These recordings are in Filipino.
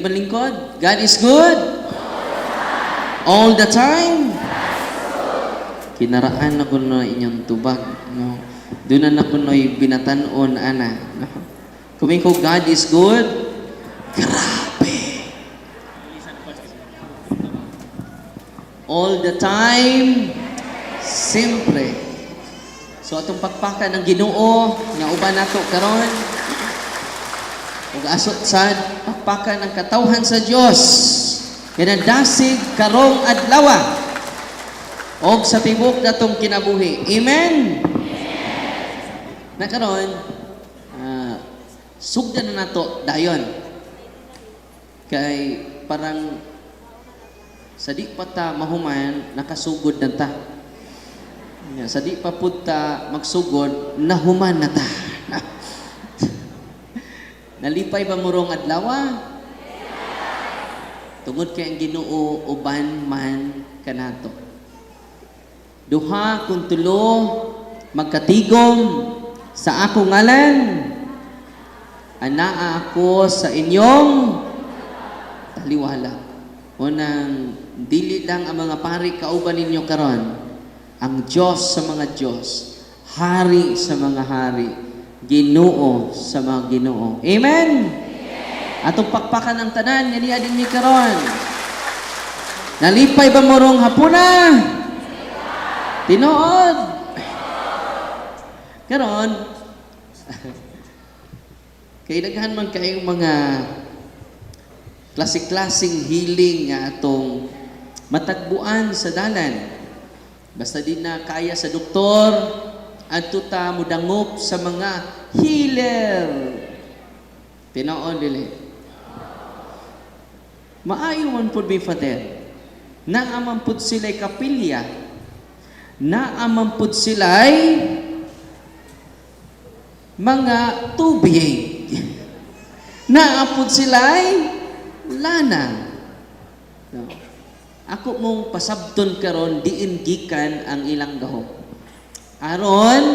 Balingkod? God is good? All the time? Kinaraan na ko na inyong tubag. No? Doon na ko na binatanon, ana. No? Kuming ko, God is good? Grabe! All the time? Siyempre. So, atong pagpaka ng Ginoo, nga uban nato karon, ug asot sad pakpakan ng katawhan sa Dios kinadasig karong adlaw og sa tibok natong kinabuhi. Amen. Na karon sugdan na nato dayon kay parang sa di pa ta mahuman nakasugod na ta. Sa di pa pud ta magsugod nahuman na ta. Nalipay ba murong adlaw? Tungod kay ang Ginoo uban man kanato. Duha kung tulo magkatigom sa ako ngalan, anaa ako sa inyong taliwala. Unang dili lang ang mga pari kauban ninyo karon, ang Diyos sa mga Diyos, hari sa mga hari, Ginoo sa mga Ginoo. Amen? Atong pakpakan ang tanan, yan din ni karon. Nalipay ba morong hapuna? Tinuod. Karon, kay daghan man kayong mga klasik-klasing healing nga atong matagbuan sa dalan. Basta di na kaya sa doktor, adto ta mudangop sa mga healer. Tinoon dili. Maayo man pud mi Father. Naaman pud sila'y kapilya. Naaman pud sila'y mga tubig. Naapod sila'y lana. No. Ako mong pasabton karon diin gikan ang ilang gahom. Aron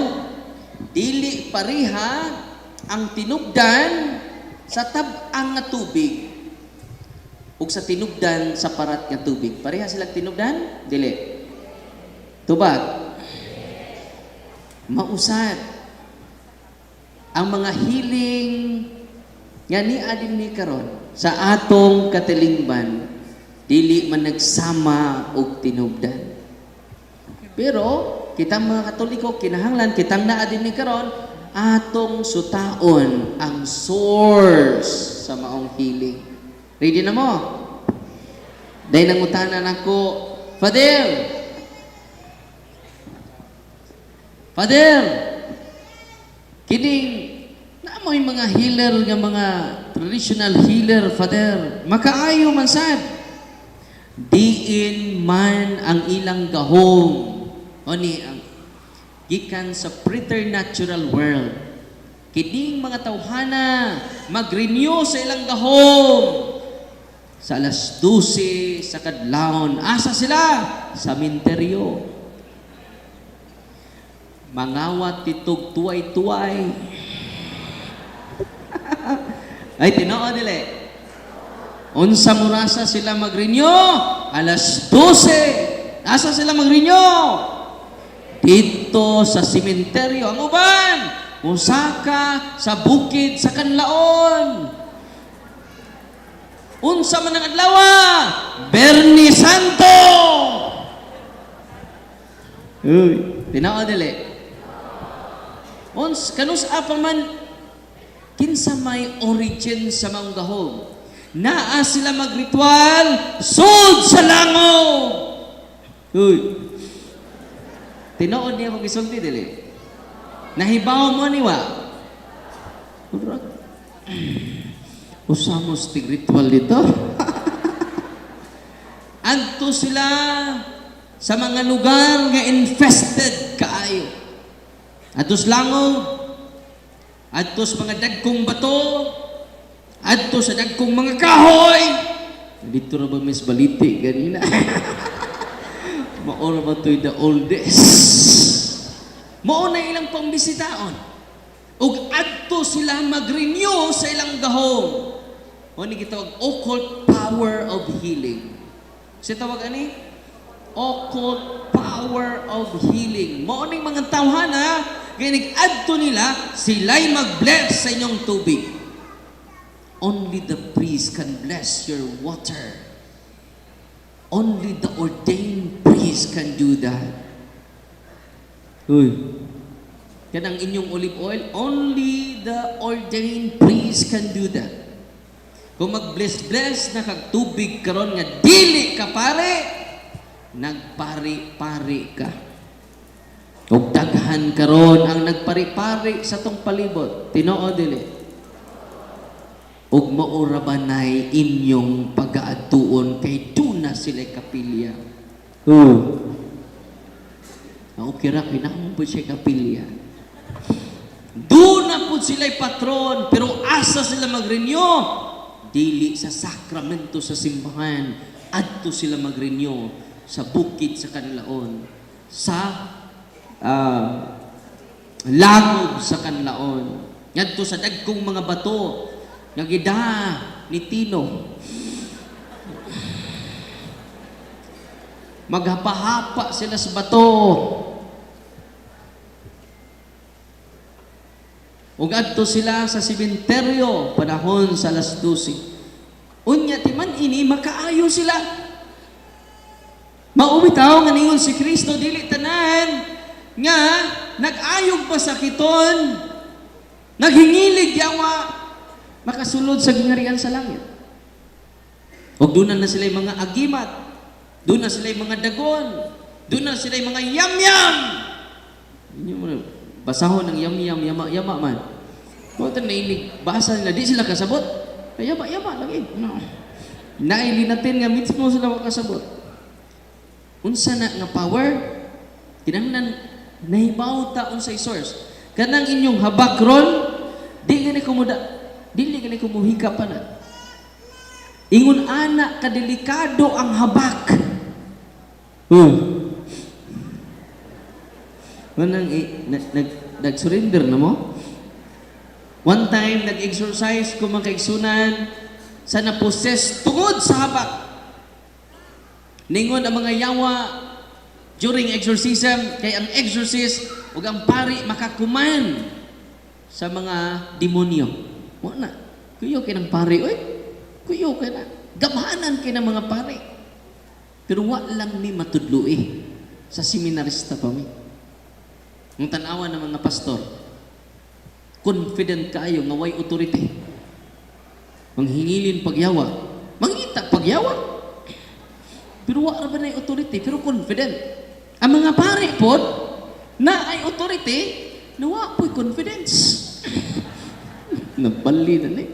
dili pariha ang tinubdan sa tab-ang nga tubig ug sa tinubdan sa parat nga tubig. Pareha silang tinubdan? Dili. Tubag. Mausad. Ang mga healing nga ni adin ni karon sa atong katilingban dili man nagsama og tinubdan. Pero kita mga Katoliko kinahanglan kitang naa din ni karon atong sutaon ang source sa maong healing. Ready na mo? Dahil nangutanan ako, Father, kining naamoy mga healer nga mga traditional healer, Father, makaayo man sad. Diin man ang ilang gahom. Oni ang gikan sa preternatural world. Kining mga tawhana mag-renew sa ilang gahom. Sa alas 12 sa kadlawon, asa sila? Sa minteryo. Mangawat titog tuway-tuway. Ay, tinoo dili. Unsa murasa sila mag-renew? Alas 12. Asa sila mag-renew? Dito sa simenteryo. Ang uban, Osaka, sa bukid, sa kanlaon. Unsa man ang adlaw? Berni Santo. Uy, tinao dili. Kanus apa man kinsa may origin sa mga gahom. Naa sila magritual sud sa langog. Uy. Tinuod niya kung gisulti dili. Nahibaw mo niwa. Usamos tig ritual dito. Adto sila sa mga lugar nga infested kaayo. Adto sa langog, adto sa mga dagkong bato, adto sa dagkong mga kahoy. Dito ra ba Miss Baliti ganina? Maora ba to'y the oldest? Mao na ilang pambisitaon. Ug adto sila mag-renew sa ilang gahom. O ni gitawag occult power of healing. Si tawag ani? Occult power of healing. Mao ning mga tawhana, kay adto nila sila'y mag-bless sa inyong tubig. Only the priest can bless your water. Only the ordained priest can do that. Uy. Kanang inyong olive oil, only the ordained priest can do that. Kung mag-bless-bless na kag tubig karon nga dili ka pare, nagpari-pari ka. Ug daghan karon ang nagpari-pari sa tong palibot. Tinoo dili. Ug maura ba nay inyong pagaatuon kay duna sila kapilya. Okay ra kinahanglan po siya kapilya. Duna po sila'y patron, pero asa sila mag-renew? Dili sa sakramento sa simbahan, adto sila mag-renew sa bukid sa Kanlaon, sa lagog sa Kanlaon, ngadto sa dagkong mga bato nga gida ni Tino. Maghapa-hapa sila sa bato. Ug adto sila sa sementeryo panahon sa alas 12. Unya timan ini makaayo sila. Maumitaw nga ningon si Kristo dili tanan nga nag-ayog pa sa kiton, naghingilig yawa makasulod sa gingharian sa langit. Ug doon na sila mga agimat, doon na sila mga dagon, doon na sila mga yam-yam. Inyo mo basahon ng yam-yam, yama-yama man. Kung ito nailig, basa nila, di sila kasabot. Yama-yama lagi. No. Naili natin nga, mismo sila makasabot. Unsa na nga power, kinahanglan nahibaw ta unsay source. Kanang inyong habak ron, dili gani kumuhika pa na. Ingon ana kadelikado ang habak. Nag-surrender na mo? One time, nag-exercise ko mga kaigsunan sa naposes tungod sa habak. Ningon ang mga yawa during exorcism, kay ang exorcist ug ang pari makakuman sa mga demonyo. Wala. Kuyo kay ng pari, oy. Kuyo kay na. Gamhanan kay ng mga pari. Pero wa lang ni matudloi sa seminarista pa mi. Ang tanawa ng mga pastor, confident kayo nga way authority. Manghingilin pagyawa. Mangita pagyawa. Pero wa ra ba na authority, pero confident. Ang mga pari pod na ay authority, nawa po'y confidence. Nabali na ni.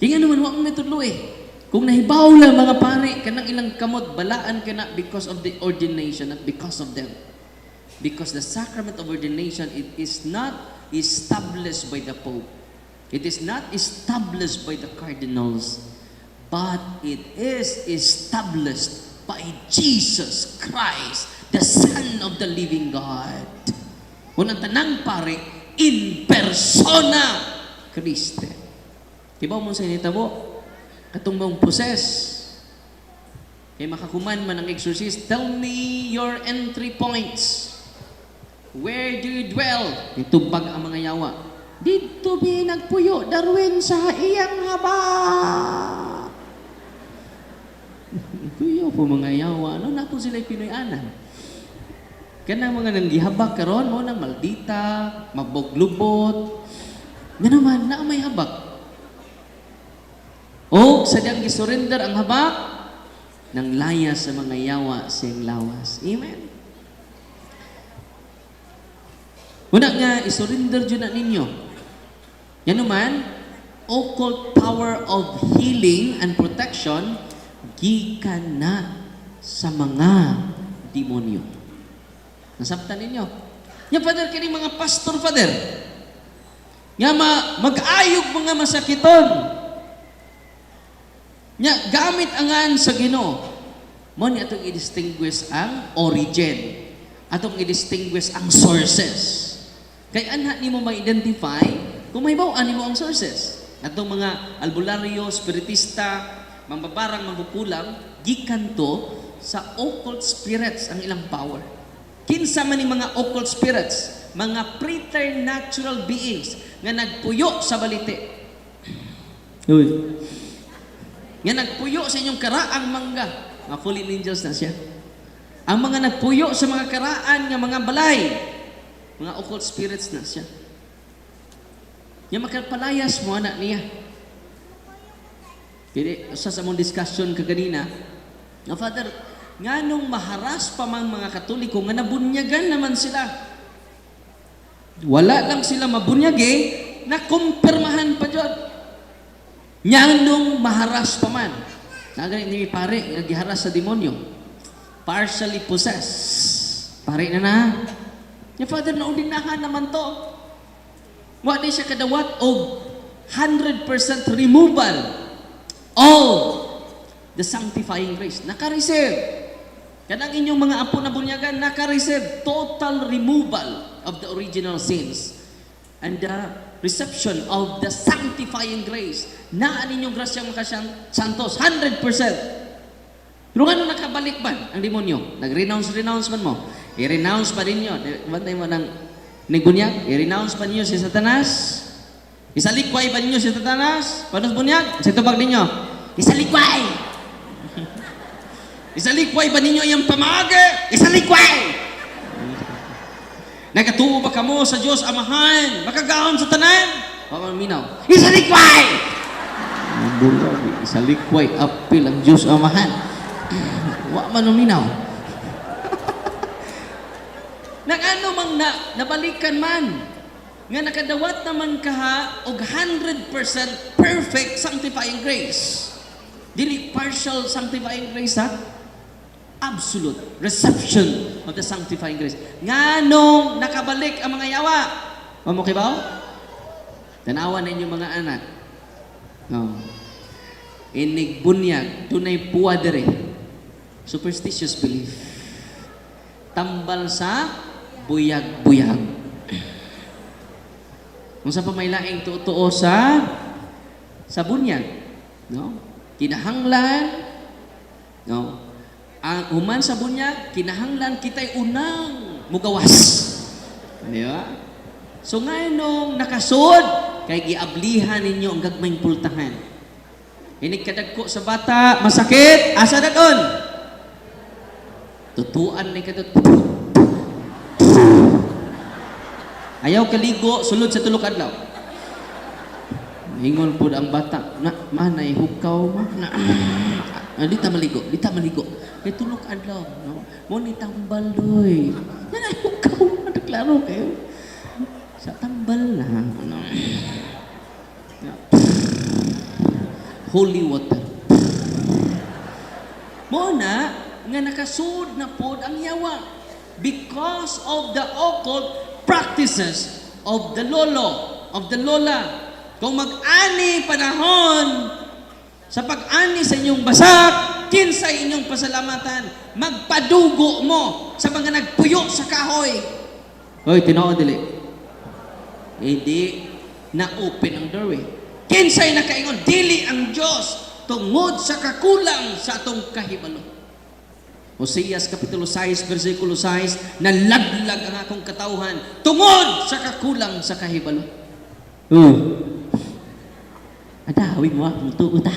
Kaya naman wa may tudloi. Kung nahibaw lang mga pari, kanang ilang kamot, balaan ka na because of the ordination, not because of them. Because the sacrament of ordination, it is not established by the Pope. It is not established by the cardinals. But it is established by Jesus Christ, the Son of the living God. Unang tanang pare, in persona Christe. Kibaw mo sa initabo, katong mong poses. Kaya makakuman man ang exorcist, tell me your entry points. Where do you dwell? Itubag ang mga yawa. Dito bi nagpuyo, Darwin sa iyang haba. Kuyo po mga yawa. Ano na po sila'y Pinoy-anan? Kanang mga nanggihabak karon mo nang maldita, maboglubot. Nga naman, na may habak. O, sadyang gisurrender ang habak, nang layas sa mga yawa siyang lawas. Amen? Una nga, isurrender dyan na ninyo. Yan naman, occult power of healing and protection, gikan na sa mga demonyo. Nasabtan ninyo? Yan, Father, kini mga pastor, Father. Nga mag-ayog mga masakiton. Nya gamit angan sa Ginoo. Mo ni atong i-distinguish ang origin. Atong i-distinguish ang sources. Kay anha nimo ma-identify kung mahibaw-an nimo ang sources. Atong mga albularyo, spiritista, mambabarang, mangkukulam, gikan to sa occult spirits ang ilang power. Kinsa man ni mga occult spirits, mga preternatural beings nga nagpuyo sa balite. Uy. Nga nagpuyo sa inyong karaang mangga. Mga fallen angels na siya. Ang mga nagpuyo sa mga karaan nga mga balay, mga occult spirits na siya. Nga makapalayas mo anak niya. Pero sa mong discussion kaganina, na Father, nga nung maharas pa mang mga Katoliko, nga nabunyagan naman sila. Wala lang sila mabunyagi, na kumpirmahan pa dyan. Nga nung maharas pa man. Nagalit ni pare, naghiharas sa demonyo. Partially possessed. Pare na. Nga Father, naudinahan naman to. Wala siya kadawat o 100% removal of the sanctifying grace. Naka-receive. Kanang inyong mga apo na bunyagan, naka-receive total removal of the original sins and the reception of the sanctifying grace. Naan inyong grasyang makasantos, 100%. Pero ano nakabalik ba ang demonyo? Nag-renounce man mo. I-renounce pa ninyo. Bantay mo ng bunyag. I-renounce pa ninyo si Satanas. Isalikway ba ninyo si Satanas? Paano bunyag? Sa tubag ninyo. Isalikway! Isalikway ba ninyo yung pamaga? Isalikway! Nagatuo ba kamo sa Diyos Amahan? Makagaon sa tanan? Pamaminaw. Isalikway! Isalikway. Apil ang Diyos Amahan. Wa man uminaw. Nag-ano mang nabalikan man. Nga nakadawat naman kaha og 100% perfect sanctifying grace. Dili partial sanctifying grace ha? Absolute reception of the sanctifying grace. Nga nung nakabalik ang mga yawa. Mamukibaw? Tanawan ninyo mga anak. No. Inigbunyag, tunay puwadere. Superstitious belief. Tambal sa buyag-buyag. Kung sa pamailaing tutuo sa bunyag, no? Kinahanglan, no? Ang human sa bunyag, kinahanglan kita'y unang mugawas. Di ba? So ngayon nung nakasod, kay giablihan ninyo ang gagmayng pultahan. Inikadagko sa bata, masakit, asa na doon? Tutuan ni kadot. Ayaw kaligo, sulod sa tulok adlaw. Hingon po ang bata, manay hukaw ma. Di ta maligo. Kay tulok adlaw, no. Mo ni tambal doy. Manay hukaw, klaro kayo. Sa tambal na, no. Holy water. Mo na nga nakasud na pod ang yawa because of the occult practices of the lolo, of the lola. Kung mag-ani panahon sa pag-ani sa inyong basak, kinsa inyong pasalamatan, magpadugo mo sa mga nagpuyo sa kahoy. Hoy, tinood dili. Hindi na-open ang doorway. Kinsay nakaingon, dili ang Diyos tungod sa kakulang sa atong kahibalo. Oseas Kapitulo 6, versikulo 6, nalaglag ang akong katauhan tungod sa kakulang sa kahibalo. Adawin mo akong tuuta.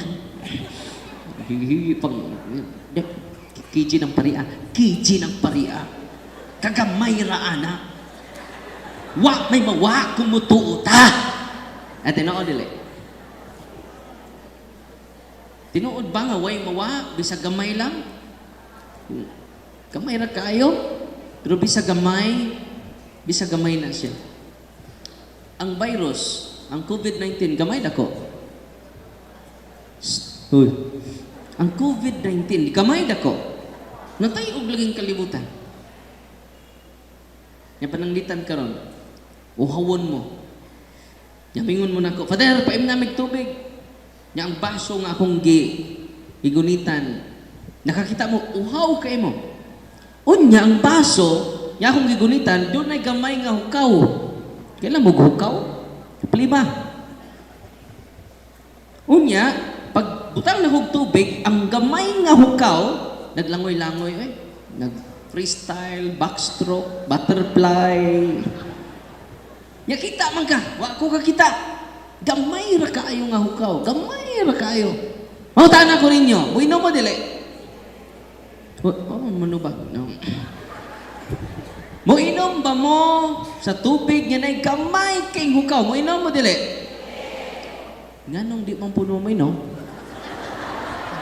Kiji ng paria. Kagamay raana. Wa may mawa kumutuuta. At tinood dili. Tinuod ba nga way mawa bisag gamay lang? Gamay ra kayo, pero bisag gamay na siya. Ang virus, ang COVID-19, gamay dako. Hoy. Ang COVID-19, gamay dako. Natay og laging kalibutan. Nya pananglitan karon. Uhawon mo. Yamingon mo nako, Father, paim na mig tubig. Nya ang baso nga akong igunitan. Nakakita mo, uhaw kay mo. Unya ang baso, nya akong gigunitan, doon ay gamay nga hukaw. Kailan mo hukaw? Plima. Unya, pag butang na hug tubig, ang gamay nga hukaw, naglangoy-langoy, nag-freestyle, backstroke, butterfly. Nya kita man ka, wa ko kakita. Gamay ra kaayo nga hukaw, gamay ra kaayo. Mautaan ako ninyo, buino mo dili. Mano ba? No. Moinom ba mo sa tubig nga nay gamay kay hukaw? Moinom mo dili. Nganong di man puno mo no?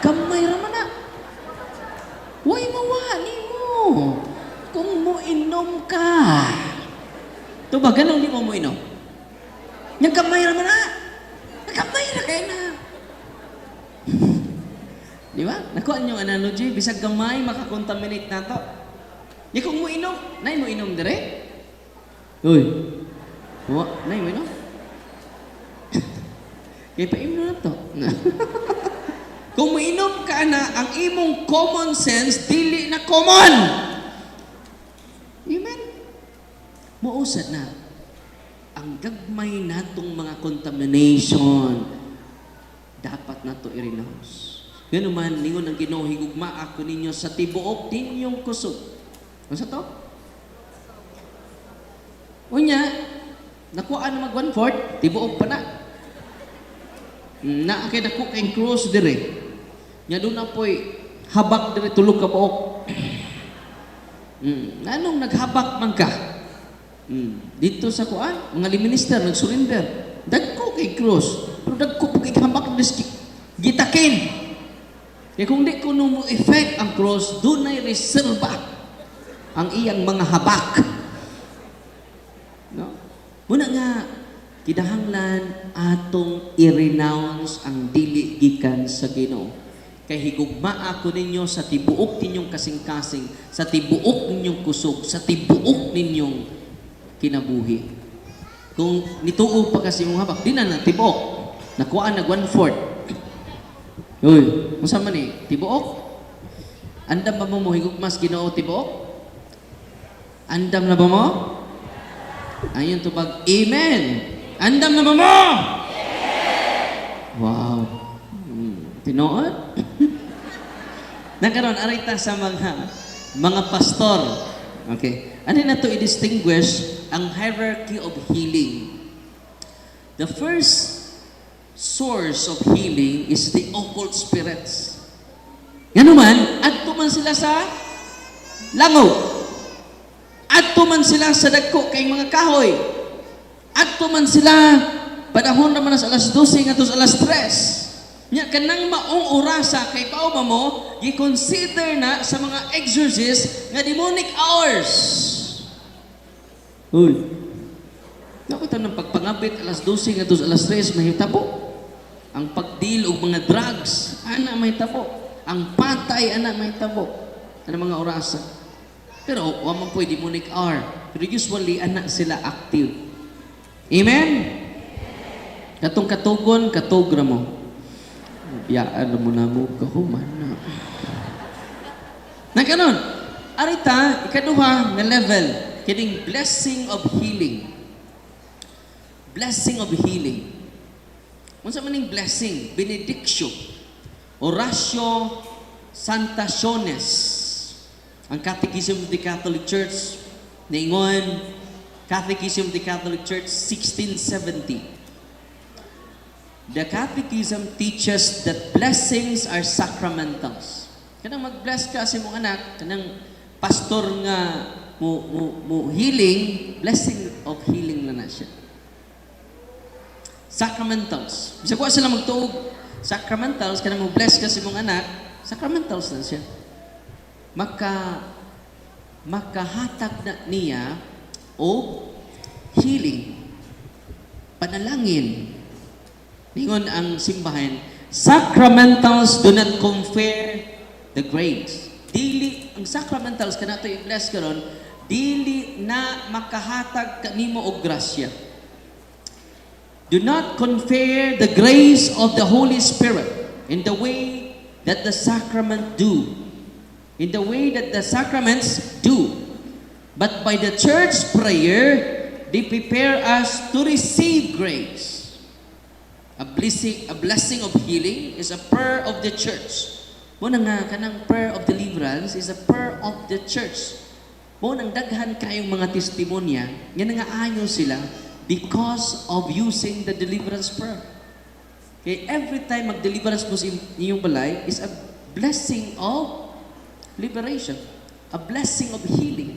Gamay ra man na. Way mawani mo. Kung moinom ka. To ba ganong di mo moinom? Nya gamay ra man na. Gamay ra kay na. Di ba? Nakuha niyo ang analogy, bisag gamay makakontaminate nato. Di kung moinom, nay mo inom dire? Uy. Nay mo inom? Kaya pa-inom na to. Kung mainom ka na, ang imong common sense, dili na common. Amen? Mausad na. Ang gagmay natong mga contamination, dapat na to i-renounce. Ganun man, ningon ang Ginoo, higugma ako ninyo sa tibuok ninyong kusog. Ano sa to? Unya, nakuha na mag-1/4, tibuok pa na. Na kay dako kay cross dire. Nya do na poy habak dire tulog ka buok. Anong naghabak man ka? Dito sa kuan, mga minister nag-surrender. Dagko kay cross, pero dagko kay habak diski. Gitakin. Kaya kung di ko mo effect ang cross, do na reserva ang iyang mga habak. No? Muna nga kinahanglan atong i-renounce ang dili gikan sa Ginoo. Kay higugma ako ninyo sa tibuok ninyong kasing-kasing, sa tibuok ninyong kusog, sa tibuok ninyong kinabuhi. Kung nituo pa kasi mong habak, di na na tibuok. Nakuha nag 1/4. Uy, unsa man ni? Tibuok? Andam ba mo higugmas Ginoo tibuok? Andam na ba mo? Ayon tubag, amen. Andam na ba mo? Wow. Tinood? Nagkaroon, arita sa mga pastor. Okay. Ano na to i-distinguish ang hierarchy of healing? The first source of healing is the occult spirits. Yan naman, adto man sila sa langaw. Adto man sila sa dagko kay mga kahoy. Adto man sila panahon naman sa alas 12 ngadto sa alas 3. Nya kanang maong orasa kay pauma mo gi-consider na sa mga exorcist nga demonic hours. Uy. Nakita ng pagpangabit alas 12 ngadto sa alas 3 mahitabo. Ang pagdeal og mga drugs ana mahitabo. Ang patay ana mahitabo. Ano mga orasa. Pero wa man poy demonic hour. Pero usually ana sila active. Amen? Katong katugon, katugra mo. Yaan mo na mo kahuman na. Nagkanon, arita, ikaduha na level, kining blessing of healing. Blessing of healing. Unsa man ning blessing? Benediction. Oratio Santationes. Ang Catechism of the Catholic Church, naingon, Catechism of the Catholic Church, 1670. The Catechism teaches that blessings are sacramentals. Kanang mag-bless ka sa mong anak, kanang pastor nga mo healing, blessing of healing na siya. Sacramentals. Bisa ko sila magtuog, sacramentals, kanang mo bless ka sa mong anak, sacramentals na siya. Makahatag na niya o healing, panalangin. Ningon ang simbahan, sacramentals do not confer the grace. Dili, ang sacramentals, kanato i-bless karon, dili na makahatag kanimo og grasya. Do not confer the grace of the Holy Spirit in the way that the sacrament do. In the way that the sacraments do. But by the church prayer, they prepare us to receive grace. A blessing of healing is a prayer of the church. Muna nga, kanang prayer of deliverance is a prayer of the church. Muna nang daghan kayong mga testimonya, yan nga ayon sila because of using the deliverance prayer. Okay, every time mag-deliverance mo sa inyong balay is a blessing of liberation. A blessing of healing.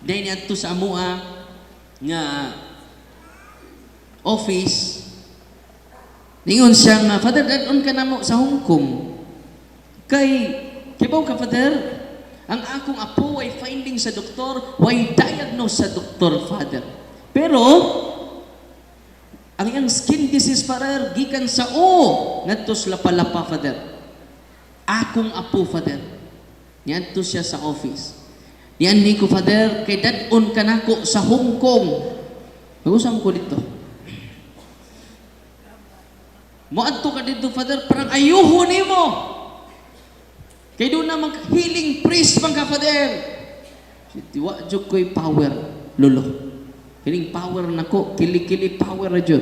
Dahil yan to sa amua nga office, ningon siya nga, Father, dadon ka na mo sa Hong Kong. Kibaw ka, Father, ang akong apo ay finding sa doktor, way diagnose sa doktor, Father. Pero, ang iyang skin disease, Father, gikan sa ngadto sa lapalapa, Father. Akong apo, Father. Yan to siya sa office. Yan ni ko, Father, kay dadon ka na ko sa Hong Kong. Mag-usam ko dito. Moadto ka dito, Father, parang ayuho ni mo. Kaya doon na healing priest man ka, Father. Tiwa dyan ko'y power, lolo. Kiling power na ko, kili-kili power na dyan.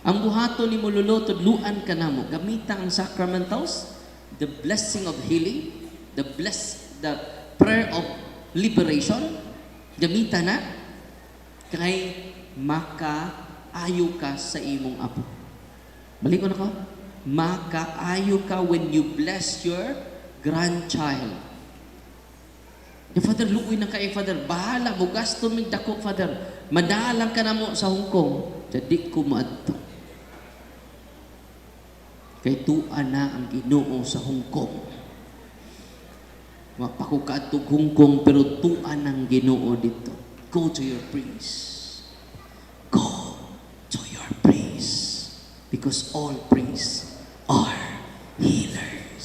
Ang buhato ni mo, lolo, tudluan ka na mo. Gamita ang sacramentals, the blessing of healing, the prayer of liberation, gamita na, kay makaayo ka sa imong apo. Balik ko na ko. Makaayo ka when you bless your grandchild. Father, luoy na kayo, Father. Bahala mo, gasto mig dako, Father. Madalang ka na mo sa Hong Kong. Jadi ko maadto. Kay tuan na ang Ginoo sa Hong Kong. Mapakukaatog Hong Kong, pero tuan ang Ginoo dito. Go to your priest. Go to your priest. Because all priests are healers.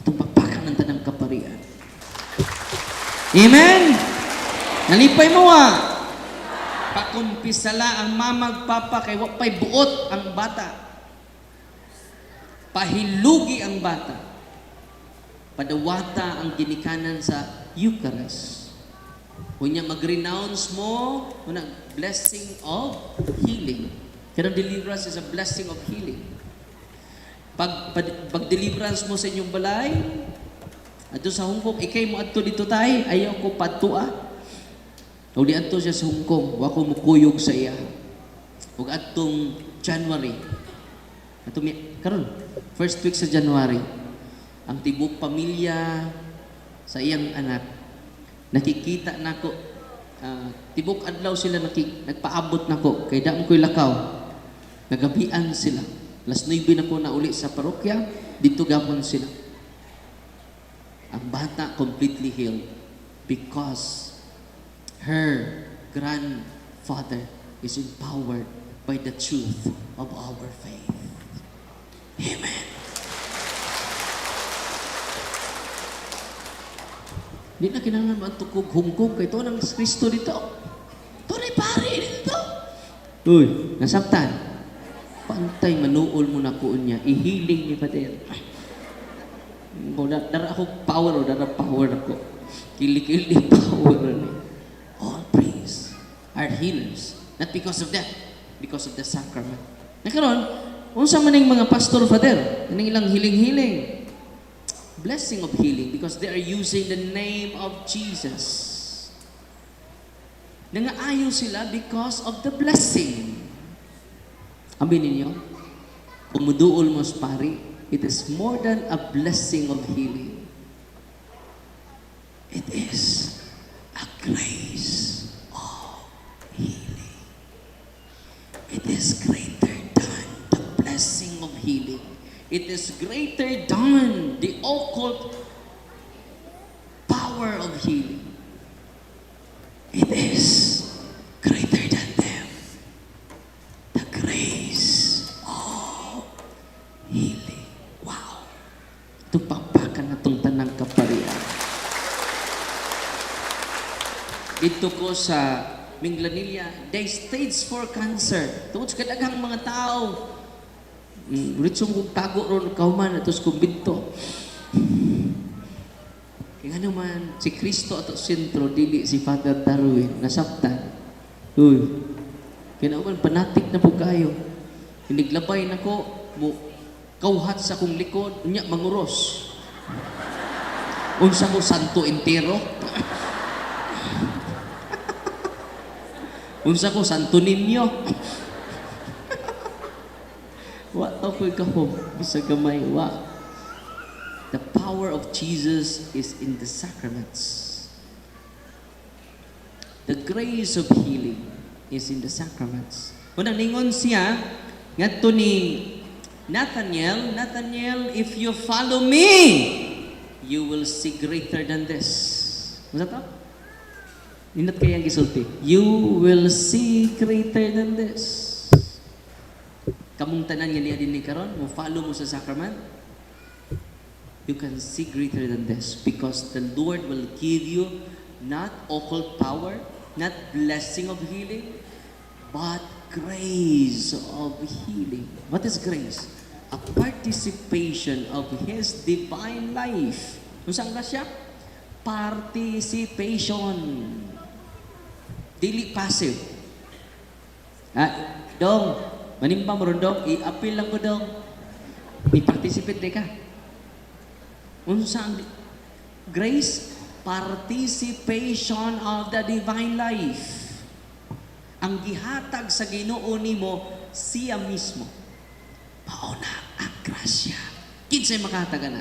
Itong pagpakan ng tanang kaparian. Amen? Nalipay mo pakumpisala ang mamagpapa kay wapay buot ang bata. Pahilugi ang bata. Padawata ang ginikanan sa Eucharist. Kunya mag-renounce mo, blessing of healing. Kaya deliverance is a blessing of healing. Pag deliverance mo sa inyong balay, ato sa Hong Kong, ikay mo ato dito tayo, ayaw ko patua. O di ato siya sa Hong Kong, wako mo kuyog sa iya. O atong January, karon, first week sa January, ang tibok pamilya sa iyang anak, nakikita nako, tibok adlaw sila nagpaabot nako, kay damo ko'y lakaw, nagabian sila. Last 9 na ko na uli sa parokya, dito gapon sila. Ang bata completely healed because her grandfather is empowered by the truth of our faith. Amen. Hindi na kinangan mo ang tukog Hong Kong kay ito ng Kristo dito. Ito na pari dito. Uy, nasabtan. Pantay, manuol mo na ko niya. Ihiling ni Father. Dara ako power o dara power ako. Kili-kili power ni. All priests are healers. Not because of that. Because of the sacrament. Nakaroon, unsa man yung mga pastor, Father? Anong ilang hiling-hiling? Blessing of healing because they are using the name of Jesus. Nangaayo sila because of the blessing. Amin ninyo, kung muduol mo sa pari, it is more than a blessing of healing. It is a grace of healing. It is greater than the blessing of healing. It is greater than the occult power of healing. It is greater than them. The grace of healing. Wow. Tupapakan na itong tanang kaparian. Dito ko sa Minglanilla, they stage 4 cancer. Tungkol sa kadaghang mga tao, ritsong kong tago ron kauman at kong binto. Kaya nga naman, si Kristo at sentro, dili si Father Darwin, nasabtan. Uy, Kinauman, panatik na po kayo. Hiniglabay na ko, mo, kauhat sa kong likod, niya manguros. Unsa ko santo entero. Unsa ko santo ninyo. Wa to ko'y kahom, bisag gamay, wa. The power of Jesus is in the sacraments. The grace of healing is in the sacraments. Kung ningon siya, ngadto ni Nathaniel, if you follow me, you will see greater than this. Masa to? Ninot kayang gisulti. You will see greater than this. Kamong tanan nga niya din ni karon, mo follow mo sa sacrament, you can see greater than this because the Lord will give you not occult power, not blessing of healing, but grace of healing. What is grace? A participation of His divine life. Kung saan ba siya? Participation. Dili passive. Dong, manimba mo ron dong, i-appeal lang ko dong. I-participate di ka. Unsang grace, participation of the divine life. Ang gihatag sa Ginoo nimo siya mismo. Pauna ang grasya. Kinsay makahatag na?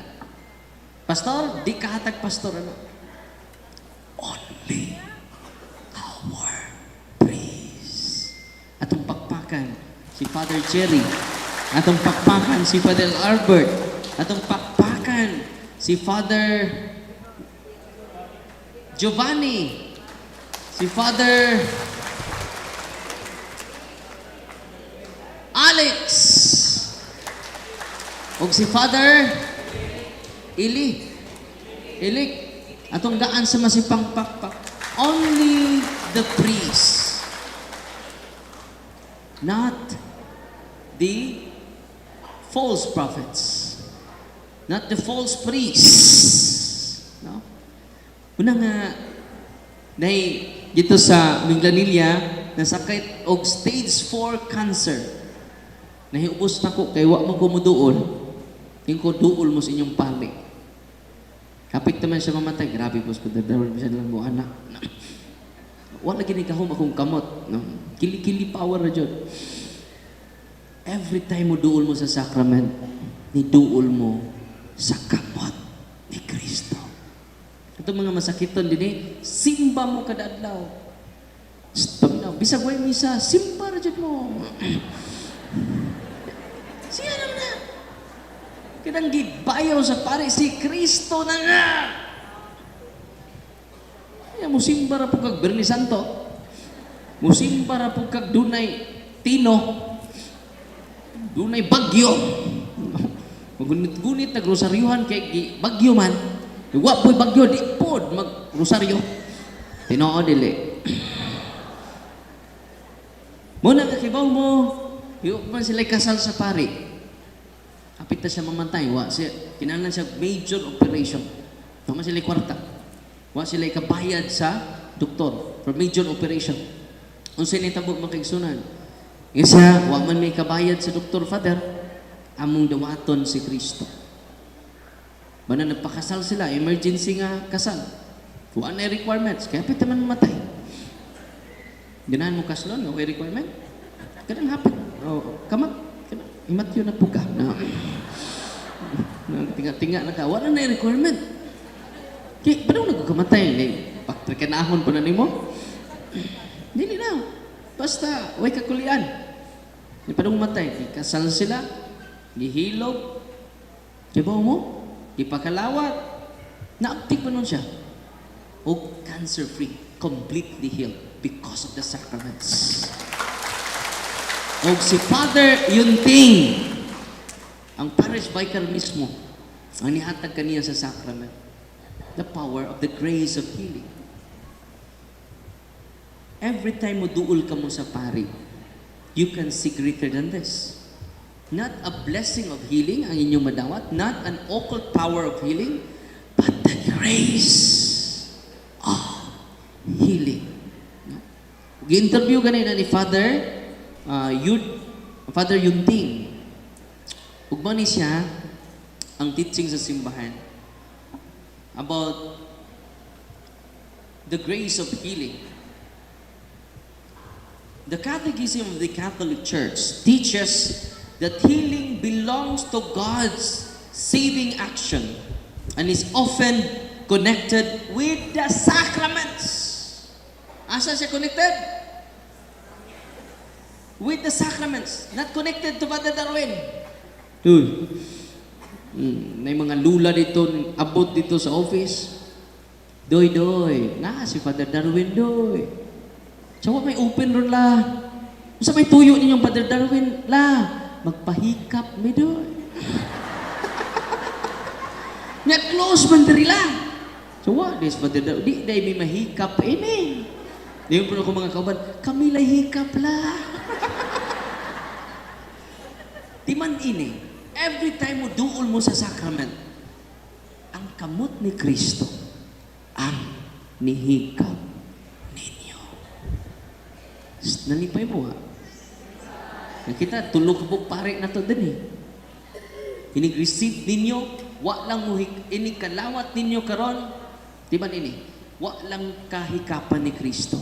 Pastor, di kahatag pastor ano? Only our praise. Atong pakpakan si Father Jerry. Atong pakpakan si Father Albert. Atong pakpakan si Father Giovanni, si Father Alex, o si Father Ili. Atong gaan sa masipang pakpak. Only the priest, not the false prophets. Not the false priests. No? Una nga, dito sa Minglanilla, nasakit og stage 4 cancer. Nahiubos na ko, kay wa mo ko muduol. Yung ko duol mo sa inyong pali. Kapit naman siya mamatay, grabe po, dadawal mo siya lang mo anak. Wala ginikahom akong kamot. No? Kili-kili power na dyan. Every time mo duol mo sa sacrament, ni duol mo sa kamot ni Kristo. Itong mga masakiton din simba mo kada adlaw. Stop na. Bisag way misa, simba na dyan mo. Siya naman na. Kadang gibayaw sa pare si Kristo na nga. Kaya musimba ra po kag Bernie Santo. Musimba ra po kag dunay tino. Dunay bagyo. Magunit-gunit na grosaryuhan kay bagyo man. Wa po'y bagyo, di pod mag-rosaryo. Tinoo dili. Muna kakibaw mo, yung man sila'y kasal sa pari. Kapit na siya mamantay, wa siya, kinahanglan siya major operation. Wa man sila'y kwarta. Wa sila'y kabayad sa doktor for major operation. Kung sila tabog makigsunan. Isa, wa man may kabayad sa doktor, Father, among dawaton si Kristo. Bana nagpakasal sila, emergency nga kasal. Wa na requirements, kaya pwede man matay. Ganahan mo kaslon, okay requirement? Kadang hapit. Kamat. Imat yun na po ka. Tinga-tinga na ka. Wala na requirement. Kaya, paano nagkamatay? Pagkakanahon pa na ni mo? Hindi na. Basta, way kakulian. Paano matay? Kasal sila, gihilog, diba mo? Ipakalawat, naaptik pa nun siya. O cancer-free, completely healed because of the sacraments. O si Father Yunting, ang parish vicar mismo, ang nihatag kaniya sa sacrament. The power of the grace of healing. Every time mo duol ka mo sa pari, you can see greater than this. Not a blessing of healing ang inyong madawat, not an occult power of healing, but the grace of healing. No? Gi-interview ganina ni Father Father Yunting. Ugma ni siya ang teaching sa simbahan about the grace of healing. The Catechism of the Catholic Church teaches that healing belongs to God's saving action and is often connected with the sacraments. Asa siya connected? With the sacraments, not connected to Father Darwin. May mga lula dito, abot dito sa office. Doy, si Father Darwin, doy. So, may open ron la. Sa may tuyo ninyong Father Darwin, la. Magpahikap, may doy. Nga-close man diri la. So, what is Father Darwin? Di, may mahikap, ini. Di mo po mga kauban, kami lay hikap la. Timan ini, every time mo duol mo sa sacrament, ang kamot ni Kristo ang nihikap ninyo. Nalipay mo ha? Nakita, tulog po pare na to din eh. Inig-receive ninyo, wa lang mo inikalawat ninyo karon. Timan ini, wa lang kahikapan ni Kristo.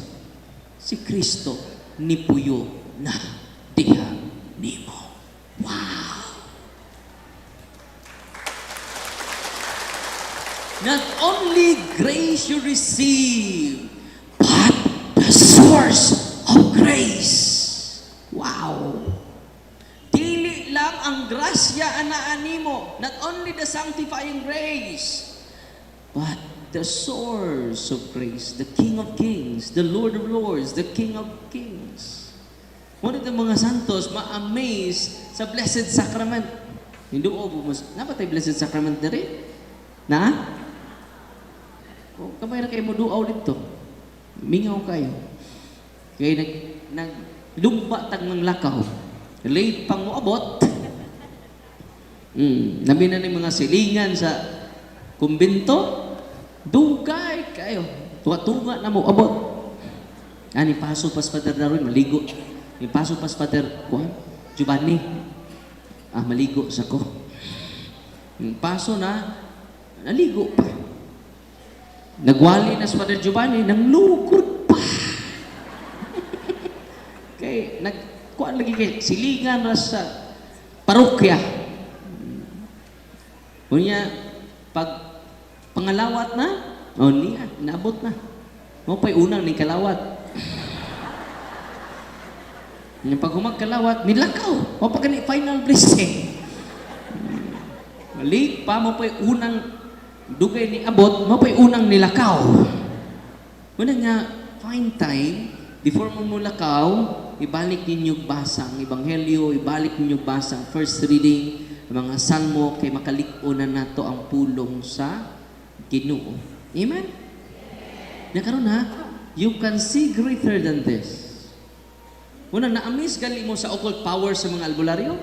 Si Kristo ni puyo na diha nimo. Wow! Not only grace you receive, but the source of grace. Wow! Dili lang ang grasya anaan nimo, not only the sanctifying grace, but the source of grace, the King of Kings, the Lord of Lords, the King of Kings. Ngunit ang mga santos ma-amaze sa Blessed Sacrament. Hindi ko bumas. Dapat tayo Blessed Sacrament na rin? Na? O, kamay na kayo mo duaw dito. Mingaw kayo. Kaya lumba tag ng lakaw. Late pang mo abot. Nabi na ng mga silingan sa kumbento. Dugay kayo. Tuwa-tunga na mo abot. Ani paso pas Father Darwin, maligo. Paso pas Father Giovanni. Maligo sa ko. Paso na, naligo pa. Nagwali na sa Father Giovanni, nang lukod pa. Kay, nagkuhan lagi kay, silingan na sa parokya. Kunya, pag pangalawat na, niya, naabot na. Pa'y unang ni kalawat. Yung pag humagkalawat, nilakaw. O pag final blessing. Mali pa, mo pa'y unang dugay ni abot, mo pa'y unang nilakaw. Muna nga, find time, before mo mulakaw, ibalik ninyo basa ang Ebanghelyo, ibalik ninyo basa ang first reading, ang mga salmo, kay makaliko na nato ang pulong sa Ginoo. Amen? Nakaroon ha, you can see greater than this. Una, na-amaze gali mo sa occult power sa mga albularyo?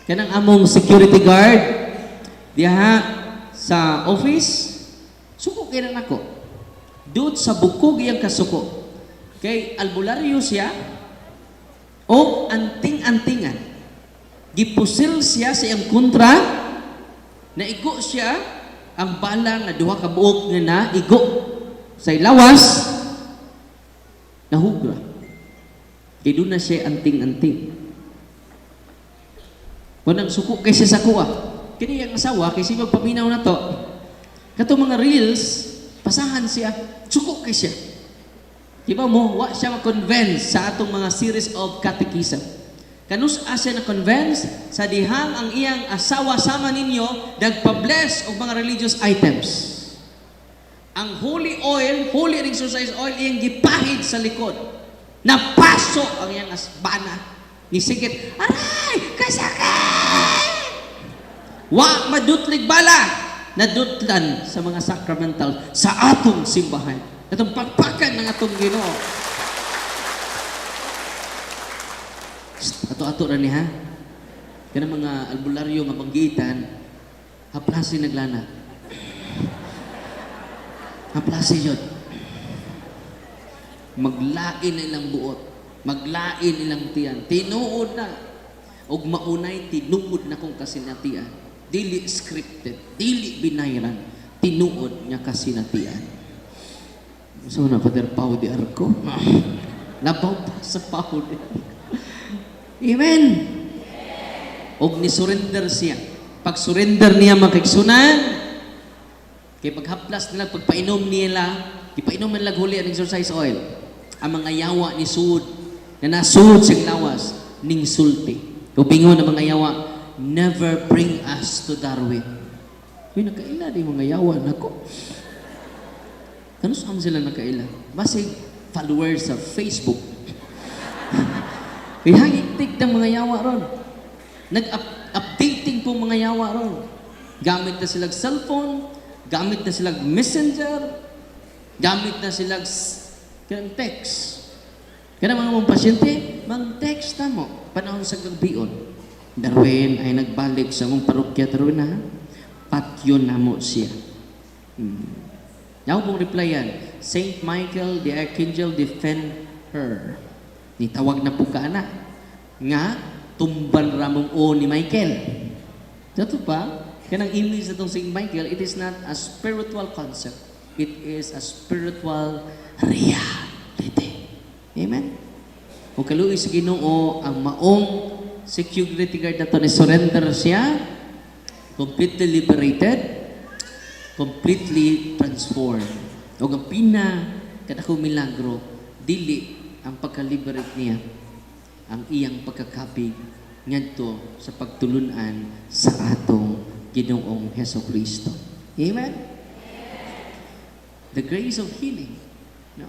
Kanang among security guard, diha sa office, suko kailan ako. Doon sa bukog iyang kasuko. Kay albularyo siya, o anting-antingan. Gipusil siya sa iyang kontra, naigo siya, ang bala nga duha ka buok nga na, igo sa lawas, nahugra. Kaya doon na siya anting-anting. Munang suko kay siya sa kuha. Kini ang asawa, kay siya magpaminaw na to. Kato mga reels, pasahan siya, suko kay siya. Diba mo, wa siya ma-convince sa atong mga series of catechism. Kanus siya na-convince sa dihang ang iyang asawa sama ninyo, nagpa-bless og mga religious items. Ang holy oil, holy exercise oil, iyang gipahid sa likod. Napasok ang iyang asbana. Nisigit, aray! Kasakit! Wa madutlig bala! Nadutlan sa mga sacramental sa atong simbahan. Atong pagpakan ng atong Ginoo. Ato-ato na ni ha? Kaya mga albularyo nga banggitan, haplasi naglana. Haplasi yun. Maglain na ilang buot. Maglain ilang tiyan. Tinuod na. Og maunay tinuod na kong kasinatian. Dili scripted, dili binayran. Tinuod niya kasinatian. So na Father Pao de Arco. Nabaw pa sa Pao de Arco. Amen. Og ni surrender siya. Pag surrender niya makiksunan, kay paghaplas nila, pagpainom nila, ipainom nila huli ang exercise oil. Ang mga yawa ni sud, na nasud sa lawas, ning sulti. Upingon ang mga yawa, never bring us to Darwin. Uy, nakaila din mga yawa nako. Ano saan sila nakaila? Basig followers sa Facebook. Kaya higit ng mga yawa ron. Nag-updating po mga yawa ron. Gamit na silang cellphone, gamit na silang messenger, gamit na silang text. Kaya mga mong pasyente, mag-text na mo. Panahon sa gagbion. Darwin ay nagbalik sa mong parokya. Darwin na, patyon na mo siya. Now pong replyan, Saint Michael the Archangel defend her. Nitawag na po ka anak. Nga, tumban ramong o ni Michael. Ito pa, kanang image na itong Saint Michael, it is not a spiritual concept. It is a spiritual reality. Amen? Kung kaluoy sa Ginoo ang maong security guard na ito ni surrender siya, completely liberated, completely transformed. O ang kadakong milagro, dili ang pagka-liberate niya, ang iyang pagkakapig ngadto sa pagtulunan sa atong Ginoong Hesukristo. Amen? The grace of healing. No?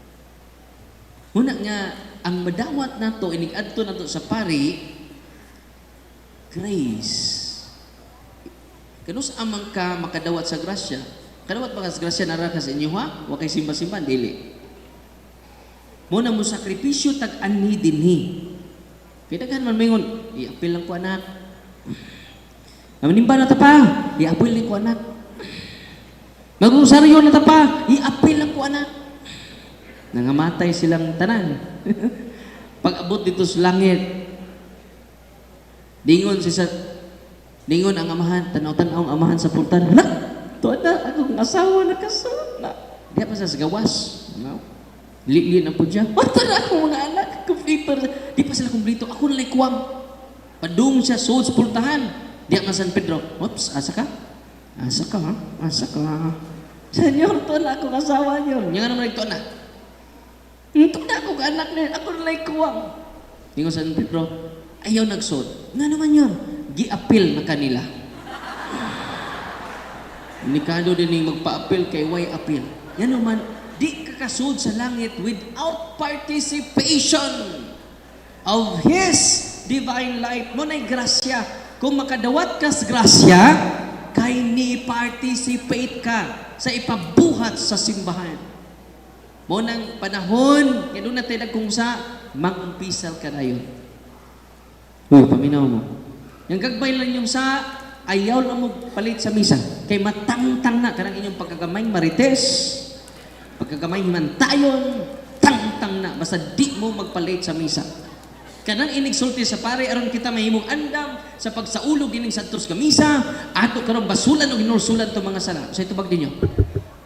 Muna nga, ang madawat nato, inig-adto nato sa pari, grace. Kanus amang ka makadawat sa grasya? Kadawat ba sa grasya nara ka sa inyo ha? Huwag kay simba-simba, dili. Muna mo sakripisyo tag-ani dinhi. Kaya daghan man mingon, i-apil lang ko anak. Namanimba na ta pa, i-apil lang ko anak. Mag-usaryo na ta pa, i-apil lang ko anak. Nangamatay silang tanan. Pag abot dito sa langit, dingon ang amahan, tanaw-tanaw ang amahan sa pultan. Anak, to na, akong asawa na kasunod na. Di pa sa gawas. Li na po dyan. Wata na akong mga anak, kumplito. Di pa sila kumplito. Ako na likuwang. Padung siya, suod sa pultahan. Di ang San Pedro. Oops, asa ka? Asa ka, ha? Asa ka? Senyor, to na akong asawa niyo. Yung nga naman ito na. Ito na akong anak niya. Ako na likuwang. Yung San Pedro, ayaw nagsod. Nga naman yun. Gi-apil na kanila. Nikado din yung magpa-apil kay why apil. Yan naman, di kakasud sa langit without participation of His divine light. Mo na'y grasya. Kung makadawat ka sa grasya, kay ni-participate ka sa ipabuhat sa simbahan. Mo nang panahon, kaya doon natin nagkungsa, mag-umpisal ka na yun. Uy, paminaw mo. Yung gagbay lang yung sa, ayaw lang mo palit sa misa. Kay matang-tang na, karang inyong pagkagamay marites, pagkagamay himantayon, tang-tang na. Basta di mo magpalit sa misa. Kanang inigsulti sa pare, aron kita mahimong andam sa pagsaulog ining santos ka misa, ato karon basulan o ginursulan to mga sala. Sa itubag ninyo,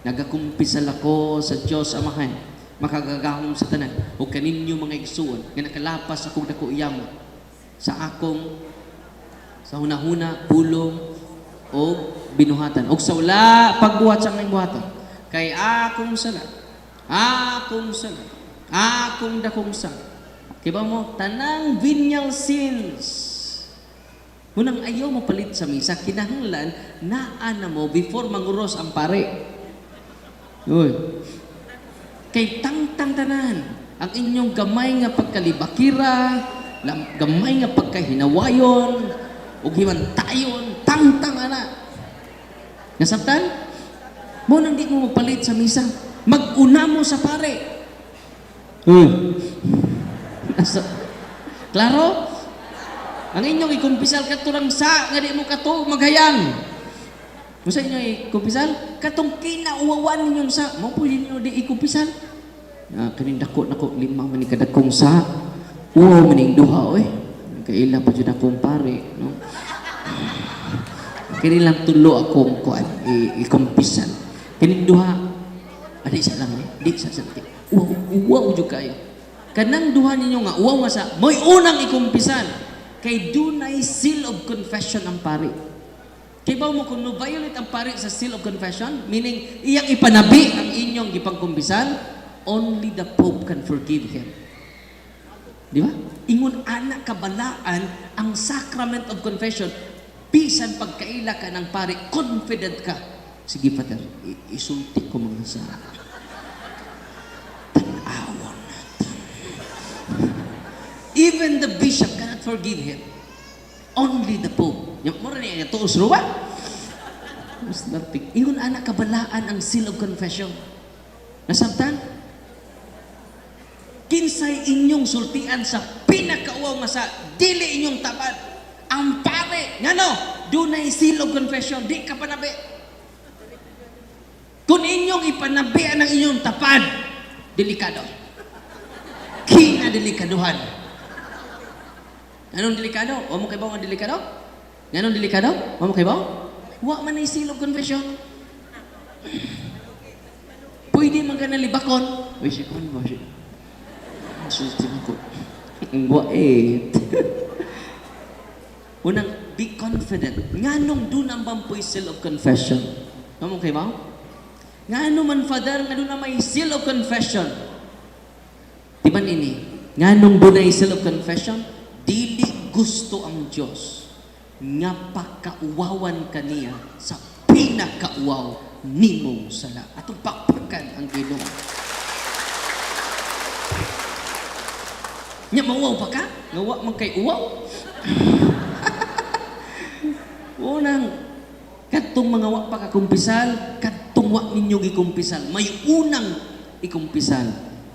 nagakumpisal ako sa Diyos Amahan, makagagahom sa tanan, o kaninyo mga igsuon, nga nakalapas akong dako iyamo, sa akong, sa hunahuna, pulong, o binuhatan. O sa wala, pagbuhat sa ngayong buhatan. Kay akong sala, akong dakong sala. Kaya mo, tanang venial sins. Munang ayaw mo palit sa misa, kinahanglan, naana mo before manguros ang pare. Uy. Kay tang-tang tanan, ang inyong gamay nga pagkalibakira, gamay nga pagkahinawayon, o himantayon, tang-tang ana. Nasabtan? Munang di mo mapalit sa misa, mag-una mo sa pare. Uy. Klaro? Ang inyong ikumpisal katurang sa nga di mo kato maghayang. Kung sa inyo ikumpisal, katong kinauwawan ninyong sa, mo po ninyo di ikumpisal. Kanin dako nako lima man ni kadakong sa. Wow, maning duha, oy. Kaila pa dyan akong pare, no? Kanilang tulo akong kuan, ikumpisan. Kaning duha, adi sa lang, di sa santi. Wow, jud kayo. Kanang duha ninyo nga, wow nga sa, mo'y unang ikumpisan. Kay dunay seal of confession ang pare. Kay ba mo kung no-violate ang pare sa seal of confession, meaning iyang ipanabi ang inyong gipangkumpisan, only the Pope can forgive him. Di ba? Ingon anak kabalaan ang sacrament of confession. Bisan pagkaila ka ng pare, confident ka. Sige, Father, isulti ko mga sa tanawon natin. Even the bishop cannot forgive him. Only the Pope. Yung mura niya, tuos ruwa. Ingon anak kabalaan ang seal of confession. Nasabtan? Kinsay inyong sultian sa pinakauwaw nga sa dili inyong tapad. Ang pare, ngano, dunay seal of confession, di ka panabi. Kung inyong ipanabian ang inyong tapad, delikado. Kinadelikaduhan. Anong delikado? O mo kaybaw ang delikado? Anong delikado? O mo kaybaw? Wa man ay seal of confession. Pwede man ka nalibakon. Uy, sikon ba siya? Sulti mo ko. Wait. Unang, be confident. Nganong doon ang bampoy seal of confession? Ano mo kaybaw? Ngano man, Father, nga doon na may seal of confession. Di ba nini? Nganong doon ay seal of confession? Dili gusto ang Diyos nga pakauwawan kaniya sa pinakauwaw nimong sala. Atong pakpakan ang Ginoo. Nya mauwaw pa ka? Ngawa man kay uwaw? Unang, katong mga wa pa kakumpisal, katong wa ninyo gikumpisal, may unang ikumpisal,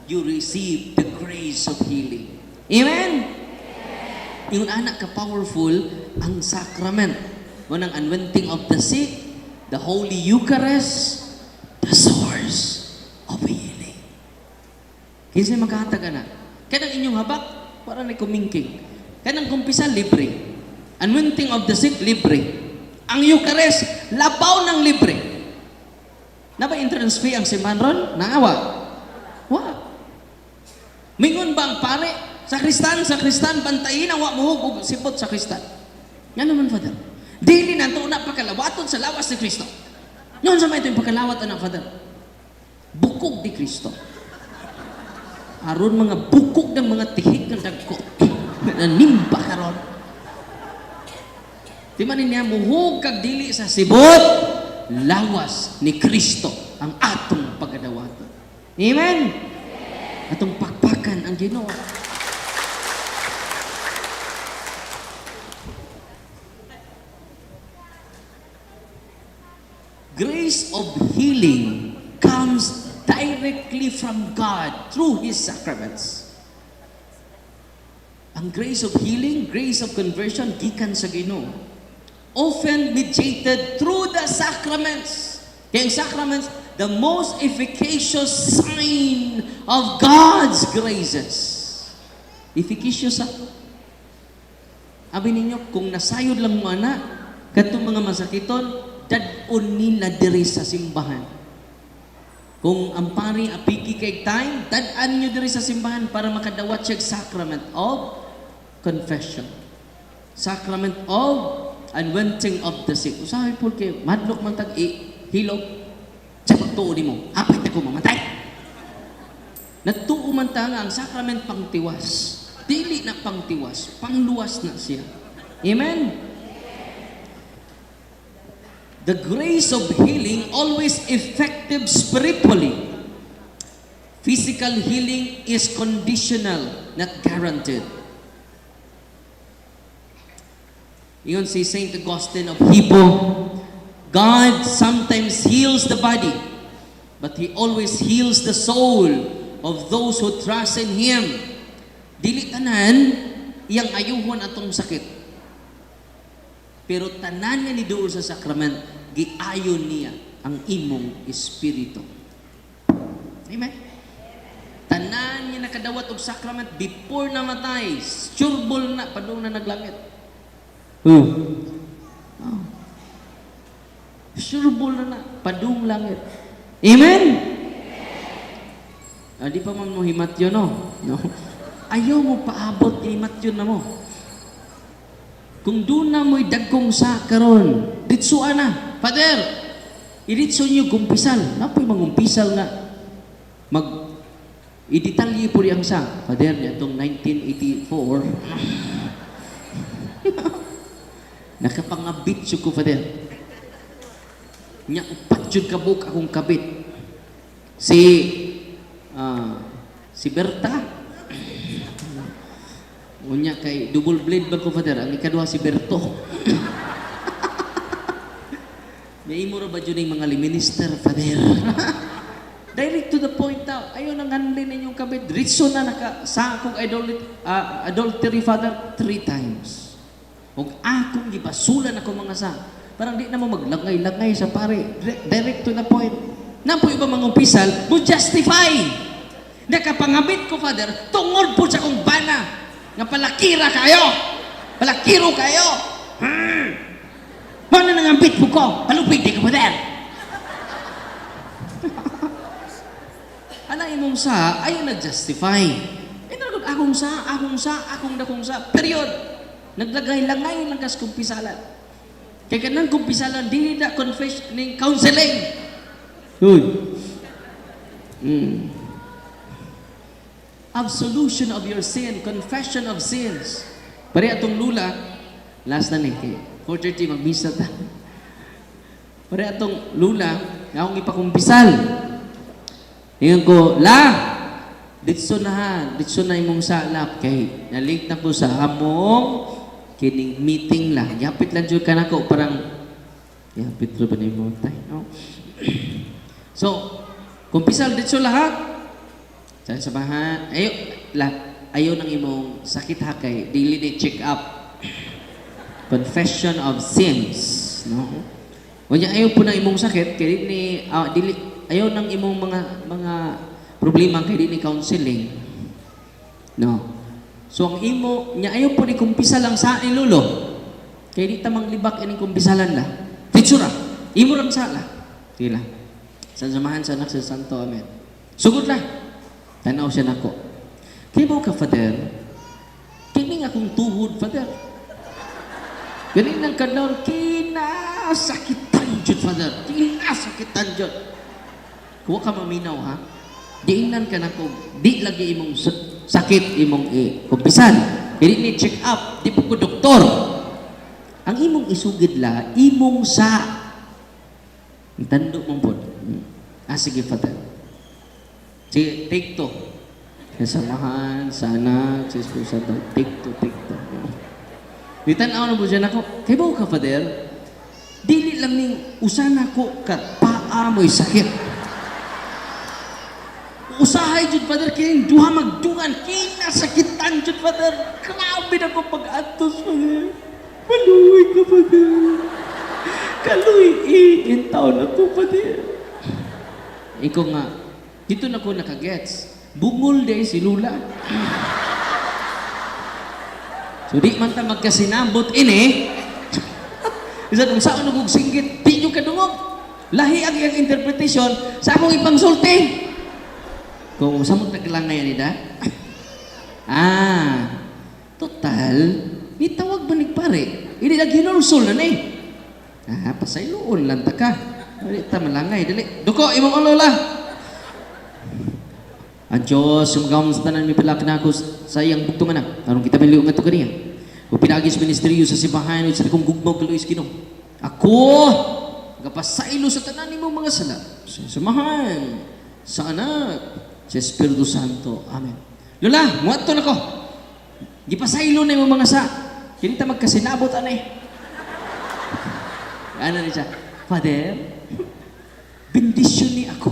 you receive the grace of healing. Amen? Yung anak ka powerful ang sacrament. Unang anointing of the sick, the Holy Eucharist, the source of healing. Kinsay magkahatag na? Kanang inyong habak, para na kumingking. Kanang kumpisal, libre. Anointing of the sick, libre. Ang Eucharist, labaw ng libre. Na ba entrance fee ang simbahan ron? Naawa? Wa. Mingon ba ang pare? Sa Kristan, bantayin ang wamuhog o sipot sa Kristan. Yan naman, Father. Dili na ito na pagkalawaton sa lawas ni Kristo. Noon sa may ito yung pagkalawat na, Father. Bukog di Kristo. Aron mga bukog ng mga tihik ng dagko. Nanimba karon. Di man niya muhog kag dili sa sibot, lawas ni Kristo ang atong pagkadawatan. Amen? Atong pakpakan ang Ginoo. Grace of healing comes directly from God through His sacraments. Ang grace of healing, grace of conversion, gikan sa Ginoo. Often mediated through the sacraments. Kaya ang sacraments, the most efficacious sign of God's graces. Efficacious ha? Abi ninyo, kung nasayod lang mo anak, katong mga masakiton, dadon nila diri sa simbahan. Kung ang pari apiki kay time, dadan nyo diri sa simbahan para makadawat siya sacrament of confession. Sacrament of anointing of the sick. Usahay po kayo, madlok man tag hilog sa pagtuo ni mo. Apit ako mamatay. Nagtuo man ta nga ang sacrament pangtiwas. Dili na pangtiwas, pangluwas na siya. Amen? The grace of healing always effective spiritually. Physical healing is conditional, not guaranteed. Yun si Saint Augustine of Hippo, God sometimes heals the body, but He always heals the soul of those who trust in Him. Dili tanan iyang ayuhon atong sakit. Pero tanan nga ni dool sa sakrament, giayon niya ang imong espiritu. Amen? Tanan niya nakadawat og sacrament before namatay, sureball na padung na naglangit. Oh. Sureball na padung langit. Amen. Di pa man mo himatyon, no? Ayaw mo paabot kay himatyon na mo. Kung doon na mo'y dagkong sa karon, ditsuan na. Father, iditso niyo kumpisal. Napoy mangumpisal nga. Idetalye po riyang sa. Father, itong 1984, nakapangabit siya ko, Father. Nya upat yun kabuk akong kabit. Si Berta. Unya kay double blade ba ko, Father? Ang ikaduha si Berto. May imo ra ba dyan yung mga minister, Father? Direct to the point daw. Ayaw nang handlin ninyong kabit. Ritso na sa akong adultery, Father, 3 times. Huwag akong gibasulan ako mga sa. Parang di na mo maglangay-langay sa pare. Direct to the point. Na po iba mga umpisal, mo justify. Nakapangabit ko, Father, tungod po sa kong bana. Nga palakira kayo. Palakiro kayo. Ano nang ambit po ko? Palupig di ka, Father. Ana imong sa, ayaw na-justify. Akong sa. Period. Naglagay-langay lang kas kumpisalan. Kaya kanang kumpisalan, di na confession ng counseling. Absolution of your sin, confession of sins. Pare atong lula, last na ni, 4:30 magbisa ta. Pare atong lula, akong ipakumpisal. Ngayon ko, ditso na imong salap kay na-link na po sa among kining meeting lang. Yapit lang dyan ka na ko, parang yapit rin ba na imong tayo, no? So, kumpisal ditso lahat. Sa bahan, ayaw ng imong sakit ha kay daily day check up. Confession of sins, no? Unya ayaw po ng imong sakit kay ayaw ng imong mga problema kay ni counseling. No. So ang ayaw po ni kumpisa lang sa ni lolo. Kay di tamang libak ining kumpisalan la. Titsura. Imo ram sala. Tila. Sa samahan sa anak sa Santo, amen. Sugod la. Tanaw siya nako. Kaya mo ka, Father, kining akong tuhod, Father. Ganin ng kador, kinasakitan dyan, Father. Kinasakitan dyan. Huwag ka maminaw, ha? Diinan ka na ko, di lagi imong sakit, imong kumpisan. Hindi ni check up, di po ko doktor. Ang imong isugid la, imong sa. Tando mong po. Sige, Father. Sige, take to. Kasamahan, sa anak, sa esposa daw. Take to. Ditanaw na po dyan ako, kaya ba ka, Father? Dili lang ning usana ko ka paa mo'y sakit. Usahay dyan, Father, kaya duha magdungan, kinasakitan dyan, Father. Grabe na ko pag-atos, Father. Maluwi ka, Father. Kaluwi, taon na to, Father. Ikaw nga, dito na ko nakagets. Bungol day si Lula. So di man ta magkasinabot ini. Isa kung saan nagug singgit, di nyo kadungog. Lahi ang iyang interpretation sa akong ipangsulti. Kung samot naglalangay ni da. Total, nitawag ba nagpare? Hindi na ginulsol na ni. Pasayloon lang ta ka. Dali ta malangay, dali. Duko, imong olola. Ang Diyos, sumagawang sa tanan, may palaki na ako sa iyang bugtungan na. Tarong kita may liungan ito kaniya. O pinagis ministeryo sa simbahan o sa kong gugmaw kaluis kinong. Ako, magapasaylo sa tanan mo mga sala. Sa samahan, sa anak, sa Espiritu Santo. Amen. Lola, muwato na ko. Gipasaylo na yung mga sa. Kinita magkasinabot, anay. Ano rin siya? Father, bendisyon ni ako.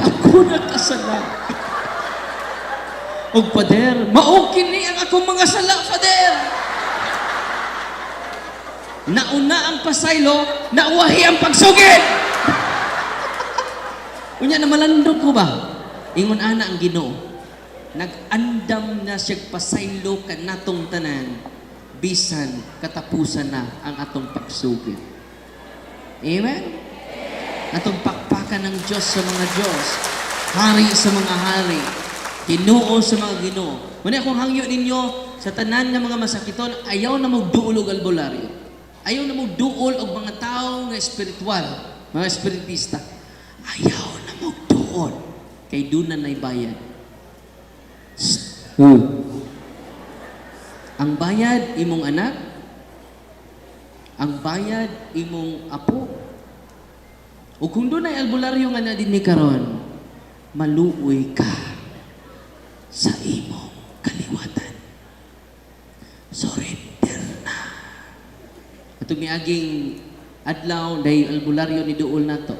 Ako nakasala. O Father, maokin ni ang akong mga sala, Father. Nauna ang pasaylo, nauwahi ang pagsugid. Unya na malandog ko ba? Ingon ana ang Ginoo. Nag-andam na siya pasaylo ka natong tanan, bisan katapusan na ang atong pagsugid. Amen? Atong pakpakan ng Diyos sa mga Diyos, hari sa mga hari, Ginoo sa mga Ginoo. Muna akong hangyo ninyo sa tanan ng mga masakiton, ayaw na magduol og albularyo. Ayaw na magduol og mga tao nga espiritual, mga espiritista. Ayaw na magduol kay doon na bayad. Ang bayad imong anak, ang bayad imong apo. O kung doon ay albularyo nga na din ni karon, maluoy ka sa imong kaliwatan. Surrender na. Ito miaging adlaw dahil albularyo ni duol nato.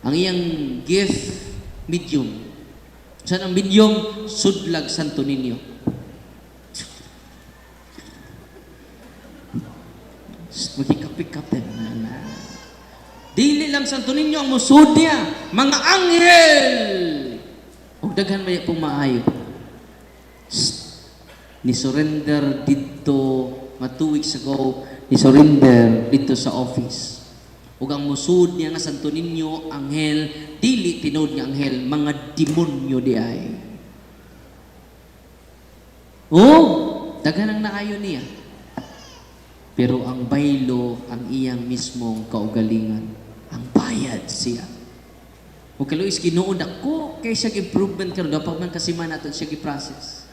Ang iyang gift medium. Saan ang medium? Sudlag Santo Niño. Magkikapik-kapit na. Dili lang Santo Niño ang musud niya. Mga anghel! O daghan maya pong maayo. Ni surrender dito, matuwig sa go, ni surrender dito sa office. Ug ang musud niya nga Santo Niño, anghel, dili tinod nga anghel, mga demonyo di ay. Daghan ang naayo niya. Pero ang baylo, ang iyang mismong kaugalingan, ang bayad siya. O kaluis kinuod ako, kay siya improvement karon dapat man kasi man natin siya gi-process.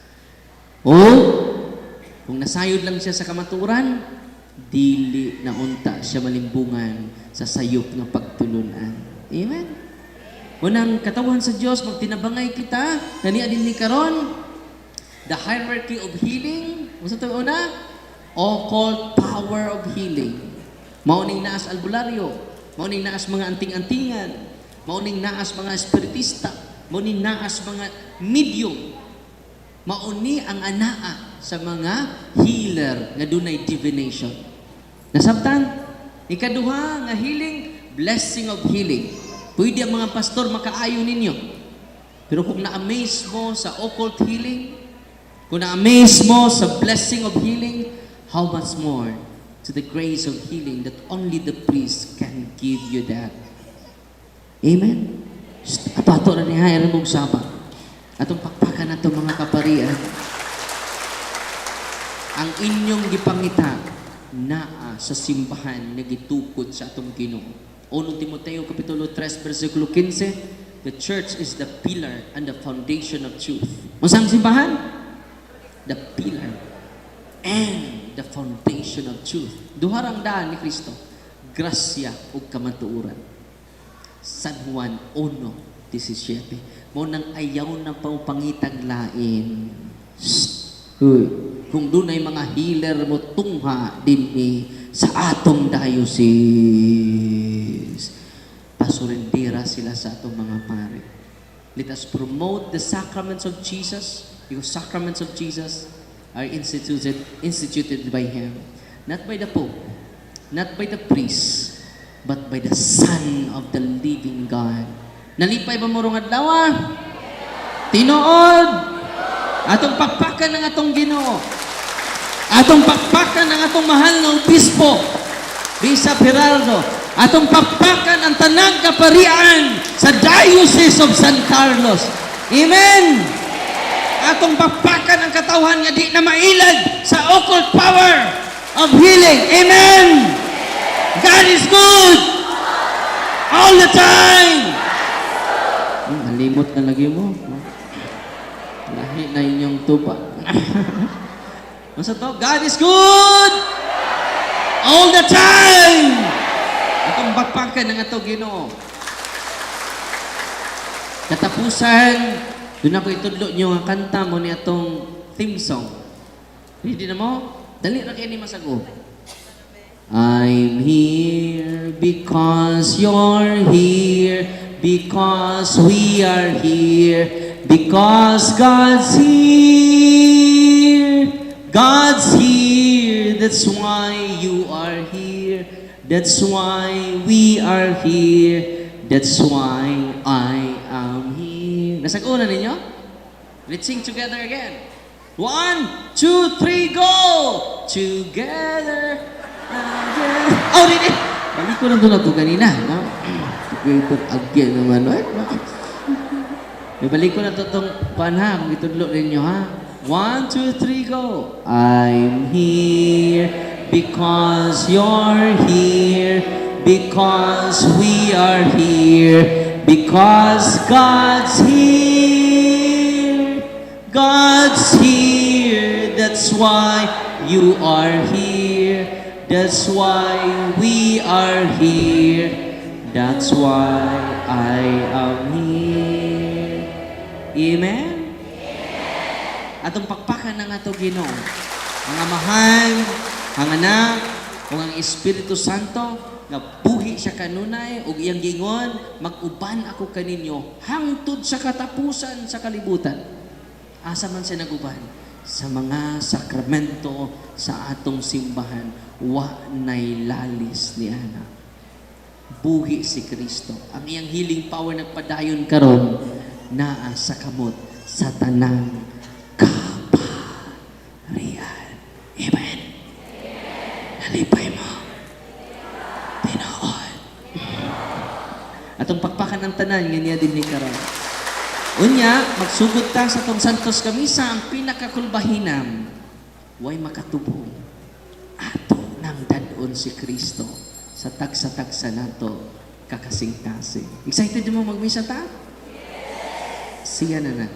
Kung nasayod lang siya sa kamaturan, dili na unta siya malimbungan sa sayop ng pagtulunan. Amen? Unang katawan sa Diyos, magtinabangay kita, naniya din ni karon, the hierarchy of healing, masa ito una? Occult power of healing. Mauning naas albularyo, mauning naas mga anting-antingan, mauning naas mga espiritista, mauning naas mga medium, mauni ang anaa sa mga healer nga dunay divination. Nasabtan? Ikaduha nga healing, blessing of healing. Pwede ang mga pastor makaayo ninyo. Pero kung na-amaze mo sa occult healing, kung na-amaze mo sa blessing of healing, how much more to the grace of healing that only the priest can give you that. Amen? Ato na ni Hayran mong sama. Atong pakpakan na mga kaparian. Ang inyong gipangita naa sa simbahan na gitukod sa atong Ginoo. 1 Timoteo Kapitulo 3, versikulo 15, the church is the pillar and the foundation of truth. Masang simbahan? The pillar and the foundation of truth. Duharang daan ni Kristo, grasya ug kamatuoran. San Juan 1:17. Mo nang ayaw na paupangitag lain. Kung dunay mga healer mo tungha dinhi sa atong diocese, pasurendera sila sa atong mga pare. Let us promote the sacraments of Jesus, because sacraments of Jesus are instituted by Him. Not by the Pope, not by the priest, but by the Son of the living God. Nalipay ba mo rong adlaw? Tinuod! Atong pakpakan ng atong Ginoo. Atong pakpakan ng atong mahal na obispo, Bishop Gerardo. Atong pakpakan ang tanang kaparian sa Diocese of San Carlos. Amen! Atong pakpakan ang katawan nga di na mailad sa occult power of healing. Amen! God is good! All the time! Malimot na lagi mo. Lahi na inyong tupa. Masa to? God is good! All the time! Atong bakpakan ng atong Ginoo. Katapusan, doon ako itudlo nyo ang kanta mo ni atong theme song. Ready na mo? Dali na kayo ni masago. I'm here because you're here, because we are here, because God's here. God's here, that's why you are here. That's why we are here. That's why I am here. Nasag-una ninyo? Let's sing together again. 1, 2, 3, go! Together again. Oh, dili! Balik ko lang doon ako kanina. No? Together again naman. Right? No? Balik ko na ito itong panha. Kung itudlo ninyo, ha? 1, 2, 3, go! I'm here because you're here, because we are here, because God's here. God's here, that's why you are here. That's why we are here. That's why I am here. Amen? Atong pakpakan ng ato Ginoo. Ang amahan, ang anak, o ang Espiritu Santo, nga buhi siya kanunay, o iyang gingon, mag-uban ako kaninyo, hangtod sa katapusan sa kalibutan. Asa man siya naguban? Sa mga sakramento sa atong simbahan, wa nay lalis ni ana. Buhi si Kristo. Ang iyang healing power nagpadayon karon naa sa kamot sa tanang kaparian. Amen. Nalipay mo. Tinood. Atong pakpakan ng tanan, nga din ni karon. Unya, magsugod ta sa tong Santos Kamisa, ang pinakakulbahinam, way makatubong. Ato nang dadon si Kristo sa tagsa-tagsa nato kakasing-kasing. Excited mo magmisa ta? Siya na na.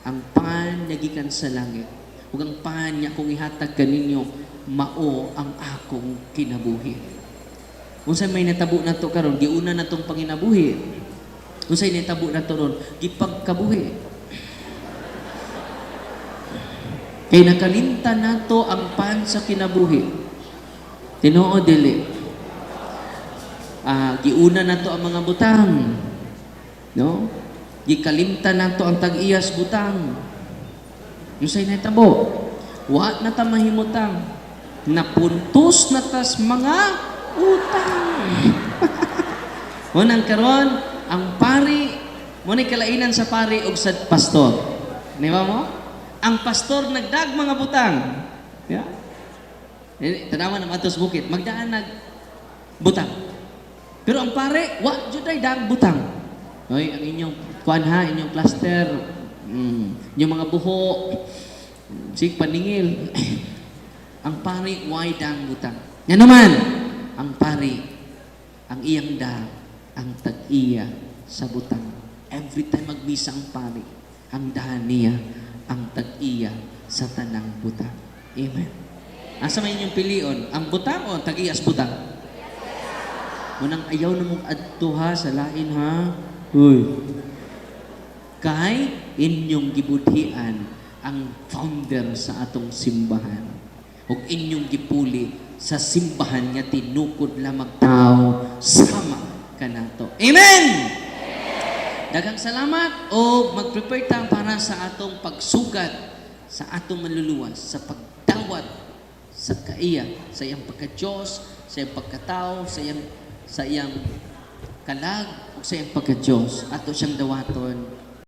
Ang pan niya gikan sa langit. Ug ang pan niya kung ihatag kaninyo, mao ang akong kinabuhi. Unsay may natabo na to karon, giuna na tong panginabuhi. Unsay nitabo na to ron, gipagkabuhi. Kay nakalimtan nato ang pan sa kinabuhi. Tinuod dili. Giuna nato ang mga butang. No? Gikalimtan nato ang tag-iyas butang. Unsay nitabo? Wa na ta mahimutang. Napuntos na tas mga utang. Unang karon, ang pari, mo ni kalainan sa pari ug sa pastor. Di ba mo? Ang pastor nagdag mga butang. Yeah? Tanawa ng atos bukit, magdaan nag butang. Pero ang pare, wa jud ay dag butang. Oy, ang inyong kuan ha, inyong plaster, inyong mga buho, sig paningil. Ang pari, way dang butang. Yan naman, ang pari, ang iyang dag, ang tag-iya sa butang. Every time magbisa ang pari, ang dahan niya, ang tag-iya sa tanang butang. Amen. Asa may inyong pilion? Ang butang o ang tag-iyas butang? Munang ayaw na mong adtuha sa lain ha. Uy. Kay inyong gibudhian ang founder sa atong simbahan. O inyong gipuli sa simbahan nga tinukod lamang tao sama kanato. Amen! Daghang salamat o mag-prepare ta para sa atong pagsugat sa atong manluluwas, sa pagdawat sa kaiya, sa iyang pagka-Diyos, sa iyang pagkatao, sa iyang kalag, o sa iyang pagka-Diyos. Ato siyang dawaton